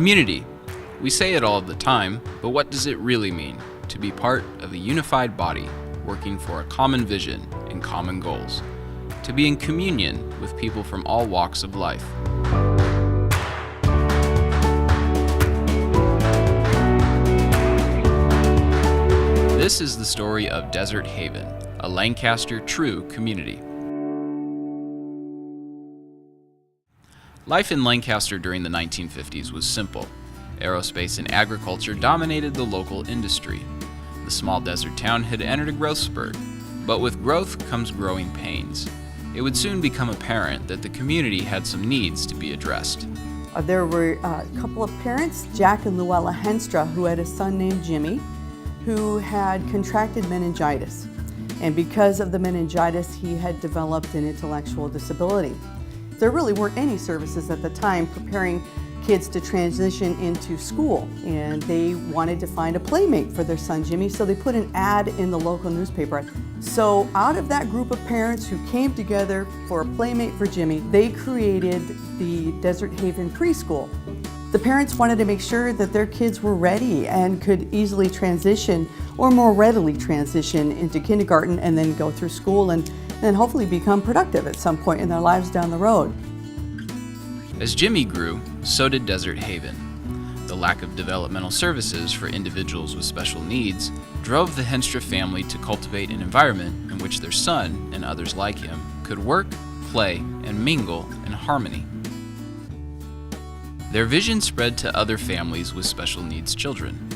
Community. We say it all the time, but what does it really mean? To be part of a unified body, working for a common vision and common goals. To be in communion with people from all walks of life. This is the story of Desert Haven, a Lancaster true community. Life in Lancaster during the 1950s was simple. Aerospace and agriculture dominated the local industry. The small desert town had entered a growth spurt, but with growth comes growing pains. It would soon become apparent that the community had some needs to be addressed. There were a couple of parents, Jack and Luella Henstra, who had a son named Jimmy, who had contracted meningitis. And because of the meningitis, he had developed an intellectual disability. There really weren't any services at the time preparing kids to transition into school, and they wanted to find a playmate for their son Jimmy, so they put an ad in the local newspaper. So out of that group of parents who came together for a playmate for Jimmy, they created the Desert Haven Preschool. The parents wanted to make sure that their kids were ready and could easily transition, or more readily transition, into kindergarten and then go through school and then hopefully become productive at some point in their lives down the road. As Jimmy grew, so did Desert Haven. The lack of developmental services for individuals with special needs drove the Henstra family to cultivate an environment in which their son, and others like him, could work, play, and mingle in harmony. Their vision spread to other families with special needs children.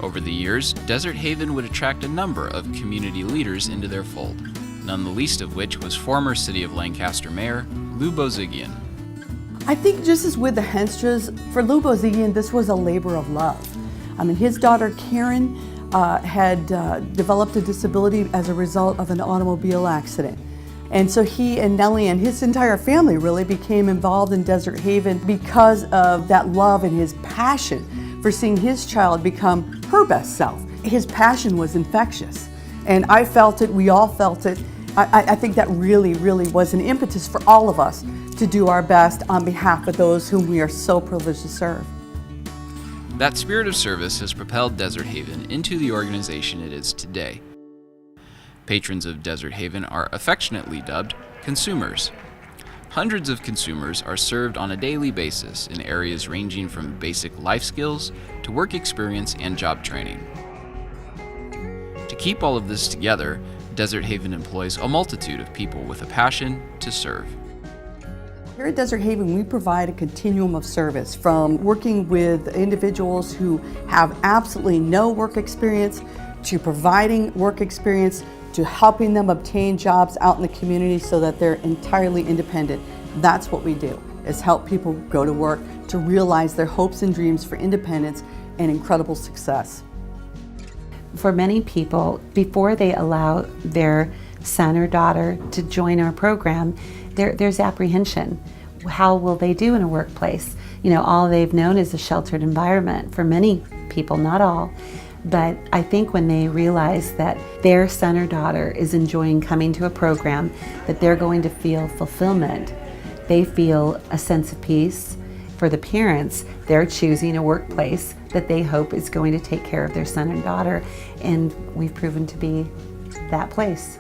Over the years, Desert Haven would attract a number of community leaders into their fold, none the least of which was former City of Lancaster Mayor Lou Bozigian. I think just as with the Henstras, for Lou Bozigian, this was a labor of love. I mean, his daughter Karen had developed a disability as a result of an automobile accident. And so he and Nellie and his entire family really became involved in Desert Haven because of that love and his passion for seeing his child become her best self. His passion was infectious, and I felt it, we all felt it. I think that really was an impetus for all of us to do our best on behalf of those whom we are so privileged to serve. That spirit of service has propelled Desert Haven into the organization it is today. Patrons of Desert Haven are affectionately dubbed consumers. Hundreds of consumers are served on a daily basis in areas ranging from basic life skills to work experience and job training. To keep all of this together, Desert Haven employs a multitude of people with a passion to serve. Here at Desert Haven, we provide a continuum of service, from working with individuals who have absolutely no work experience, to providing work experience, to helping them obtain jobs out in the community so that they're entirely independent. That's what we do, is help people go to work to realize their hopes and dreams for independence and incredible success. For many people, before they allow their son or daughter to join our program, there's apprehension. How will they do in a workplace? You know, all they've known is a sheltered environment for many people, not all. But I think when they realize that their son or daughter is enjoying coming to a program, that they're going to feel fulfillment, they feel a sense of peace. For the parents, they're choosing a workplace that they hope is going to take care of their son and daughter, and we've proven to be that place.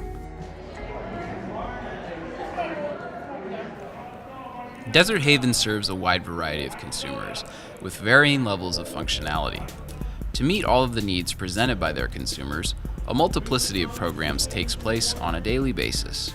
Desert Haven serves a wide variety of consumers with varying levels of functionality. To meet all of the needs presented by their consumers, a multiplicity of programs takes place on a daily basis.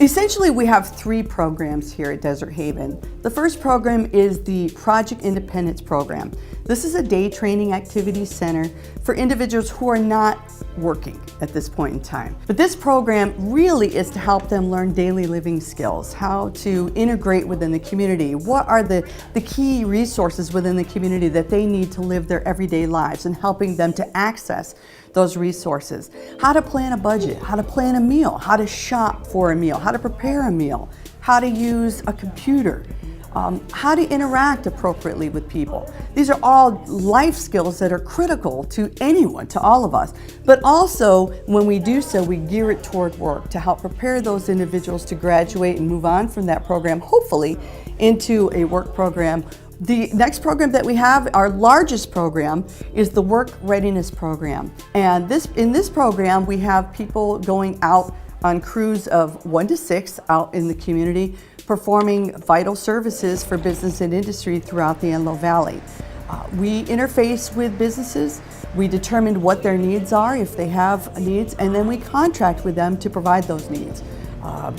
Essentially, we have three programs here at Desert Haven. The first program is the Project Independence Program. This is a day training activity center for individuals who are not working at this point in time. But this program really is to help them learn daily living skills, how to integrate within the community, what are the key resources within the community that they need to live their everyday lives, and helping them to access those resources. How to plan a budget, how to plan a meal, how to shop for a meal, how to prepare a meal, how to use a computer, how to interact appropriately with people. These are all life skills that are critical to anyone, to all of us. But also, when we do so, we gear it toward work to help prepare those individuals to graduate and move on from that program, hopefully into a work program The next program that we have, our largest program, is the Work Readiness Program. And in this program, we have people going out on crews of 1 to 6 out in the community, performing vital services for business and industry throughout the Antelope Valley. We interface with businesses, we determine what their needs are, if they have needs, and then we contract with them to provide those needs.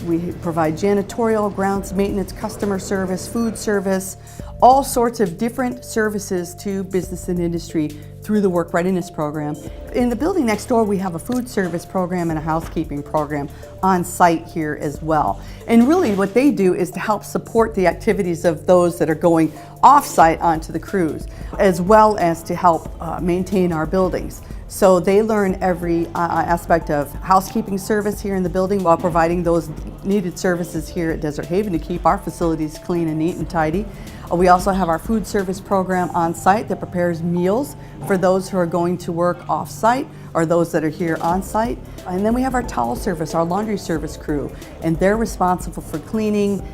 We provide janitorial, grounds maintenance, customer service, food service, all sorts of different services to business and industry through the Work Readiness Program. In the building next door, we have a food service program and a housekeeping program on site here as well. And really what they do is to help support the activities of those that are going off-site onto the crews, as well as to help maintain our buildings. So they learn every aspect of housekeeping service here in the building while providing those needed services here at Desert Haven to keep our facilities clean and neat and tidy. We also have our food service program on site that prepares meals for those who are going to work off site or those that are here on site. And then we have our towel service, our laundry service crew, and they're responsible for cleaning,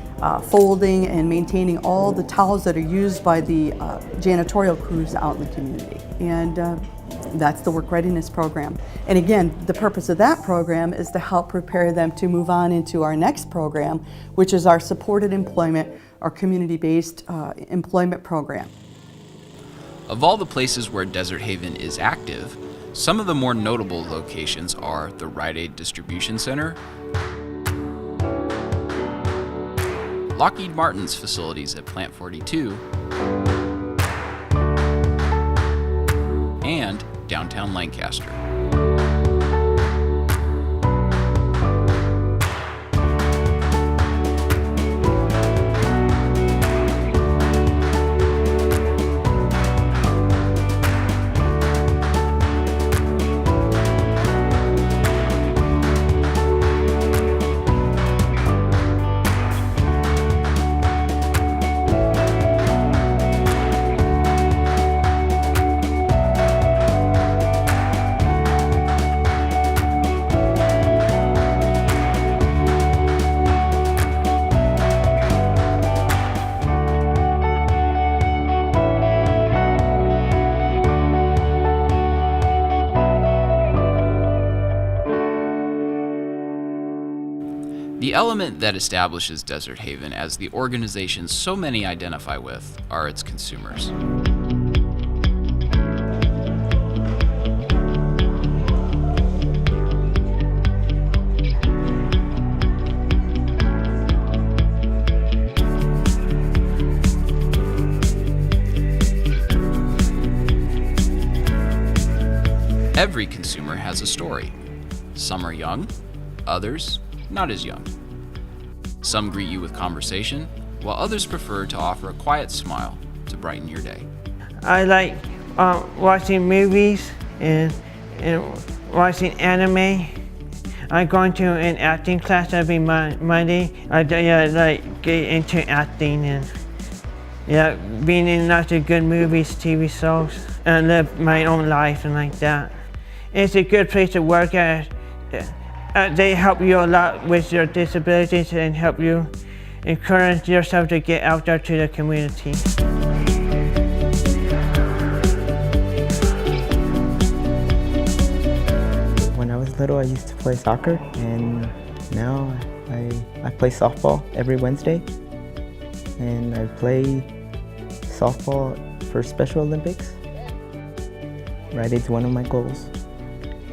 folding, and maintaining all the towels that are used by the janitorial crews out in the community. And that's the Work Readiness Program. And again, the purpose of that program is to help prepare them to move on into our next program, which is our supported employment, our community-based employment program. Of all the places where Desert Haven is active, some of the more notable locations are the Rite Aid Distribution Center, Lockheed Martin's facilities at Plant 42, and downtown Lancaster. The element that establishes Desert Haven as the organization so many identify with are its consumers. Every consumer has a story. Some are young, others not as young. Some greet you with conversation, while others prefer to offer a quiet smile to brighten your day. I like watching movies and watching anime. I'm going to an acting class every Monday. I like get into acting and being in lots of good movies, TV shows, and live my own life and like that. It's a good place to work at. They help you a lot with your disabilities and help you encourage yourself to get out there to the community. When I was little, I used to play soccer, and now I play softball every Wednesday, and I play softball for Special Olympics. Rite Aid's one of my goals,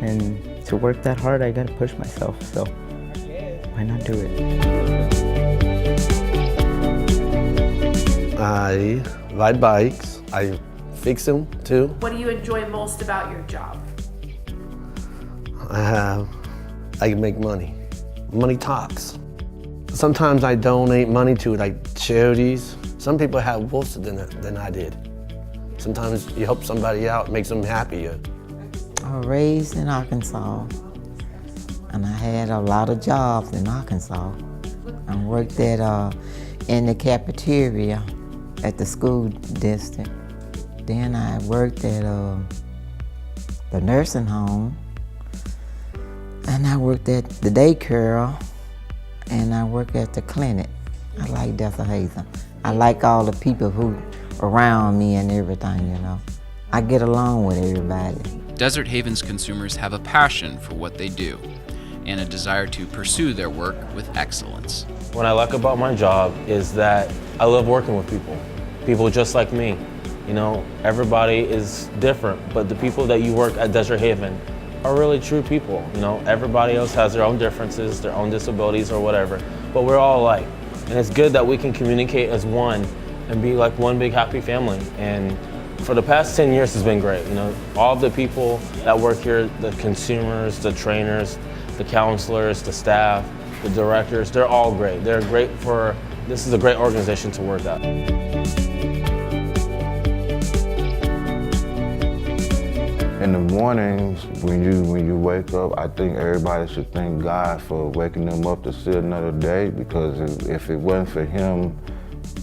and to work that hard, I gotta push myself, so why not do it? I ride bikes, I fix them too. What do you enjoy most about your job? I can make money. Money talks. Sometimes I donate money to like charities. Some people have worse than I did. Sometimes you help somebody out, makes them happier. I was raised in Arkansas, and I had a lot of jobs in Arkansas. I worked in the cafeteria at the school district. Then I worked at the nursing home, and I worked at the daycare, and I worked at the clinic. I like Desert Haven. I like all the people who around me and everything, you know. I get along with everybody. Desert Haven's consumers have a passion for what they do and a desire to pursue their work with excellence. What I like about my job is that I love working with people just like me. You know, everybody is different, but the people that you work at Desert Haven are really true people. You know, everybody else has their own differences, their own disabilities or whatever, but we're all alike. And it's good that we can communicate as one and be like one big happy family. And for the past 10 years has been great. You know, all of the people that work here, the consumers, the trainers, the counselors, the staff, the directors, they're all great. They're great this is a great organization to work at. In the mornings, when you wake up, I think everybody should thank God for waking them up to see another day, because if it wasn't for Him,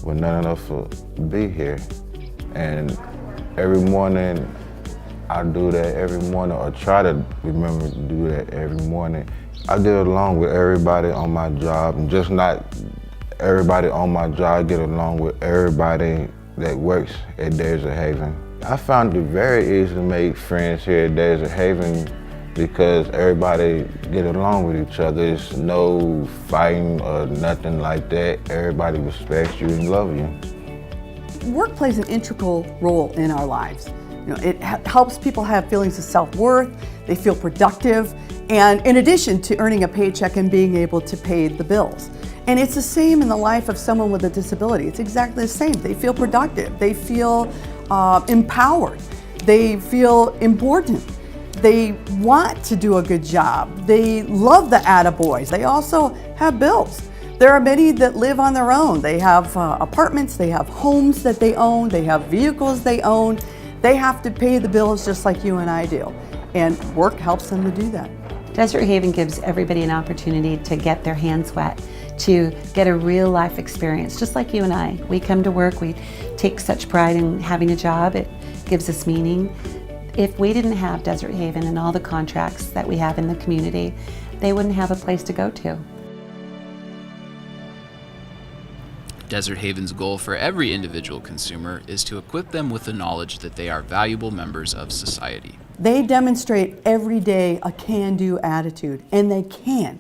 well, none of us would be here. And every morning, I do that every morning, or try to remember to do that every morning. I get along with everybody on my job, and just not everybody on my job, I get along with everybody that works at Desert Haven. I found it very easy to make friends here at Desert Haven because everybody get along with each other. There's no fighting or nothing like that. Everybody respects you and loves you. Work plays an integral role in our lives. You know, it helps people have feelings of self-worth, they feel productive, and in addition to earning a paycheck and being able to pay the bills. And it's the same in the life of someone with a disability. It's exactly the same. They feel productive, they feel empowered, they feel important, they want to do a good job, they love the attaboys, they also have bills. There are many that live on their own. They have apartments, they have homes that they own, they have vehicles they own. They have to pay the bills just like you and I do. And work helps them to do that. Desert Haven gives everybody an opportunity to get their hands wet, to get a real life experience, just like you and I. We come to work, we take such pride in having a job, it gives us meaning. If we didn't have Desert Haven and all the contracts that we have in the community, they wouldn't have a place to go to. Desert Haven's goal for every individual consumer is to equip them with the knowledge that they are valuable members of society. They demonstrate every day a can-do attitude, and they can.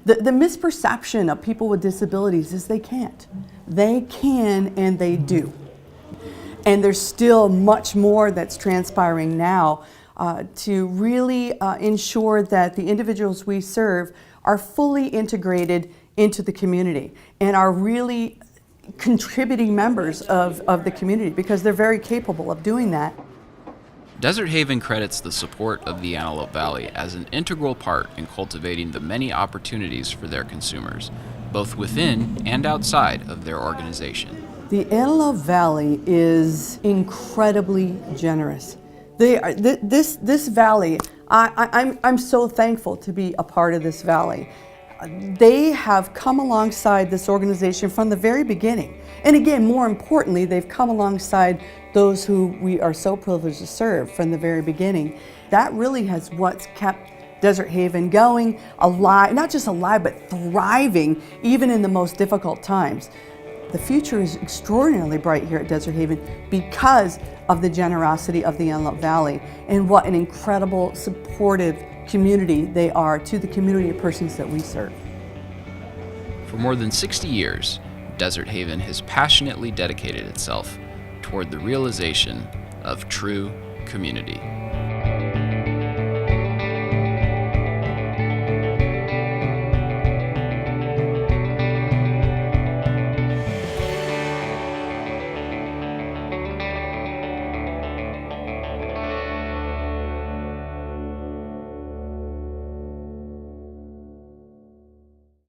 The misperception of people with disabilities is they can't. They can and they do. And there's still much more that's transpiring now to really ensure that the individuals we serve are fully integrated into the community and are really contributing members of the community, because they're very capable of doing that. Desert Haven credits the support of the Antelope Valley as an integral part in cultivating the many opportunities for their consumers, both within and outside of their organization. The Antelope Valley is incredibly generous. This valley, I'm so thankful to be a part of this valley. They have come alongside this organization from the very beginning. And again, more importantly, they've come alongside those who we are so privileged to serve from the very beginning. That really has what's kept Desert Haven going, alive, not just alive, but thriving, even in the most difficult times. The future is extraordinarily bright here at Desert Haven because of the generosity of the Antelope Valley and what an incredible, supportive community they are to the community of persons that we serve. For more than 60 years, Desert Haven has passionately dedicated itself toward the realization of true community.